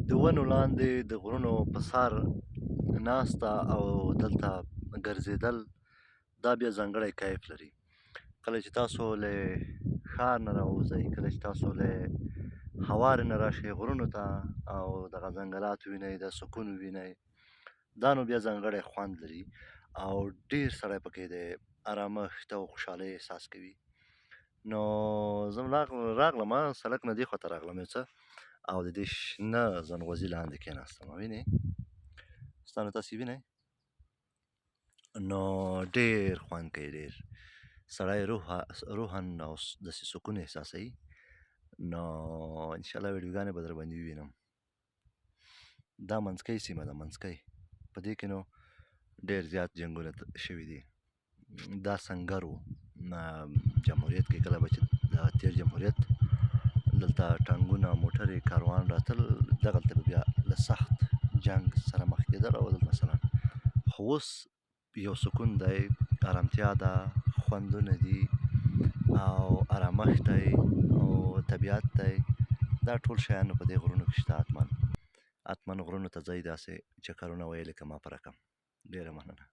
د ونو لاندې د غرونو په سر ناسته او دلته ګرځېدل دا بیا ځانګړی کیف لري. کله چې تاسو له ښار نه راوځئ، کله چې تاسو له هوارې نه راشئ غرونو ته او دغه ځنګلات ووینئ، د سکون ووینئ، دا نو بیا ځانګړی خوند لري او ډېر سړی پکې د ارامښت او خوشحالۍ احساس کوي. نو زه راغلم سړک نه دې خواته راغلم یو څه او د دې شنه ځنغوزي لاندې کېناستم. وینې ستا نو تاسې وینئ نو ډېر خوند کوي، ډېر سړی روحاً او داسې سکون احساسوي. نو انشاءالله ویډیوګانې به در باندې ووینم. دا منځکی سیمه ده، منځکی په دې کې نو ډېر زیات جنګونه شوي دي. دا سنګر و جمهوریت کې کله به چې د تېر جمهوریت دلته ټانګونه موټرې کاروان راتل دغلته به بیا له سخت جنګ سره مخ کېدل او دلته مثلا خو اوس یو سکون دی، ارامتیا ده، خوندونه دي او ارامښت دی او طبیعت دی. دا ټول شیان په دې غرونو کې شته. حتما غرونو ته ځئ، داسې چکرونه وهئ لکه ما په رقم. ډېره مننه.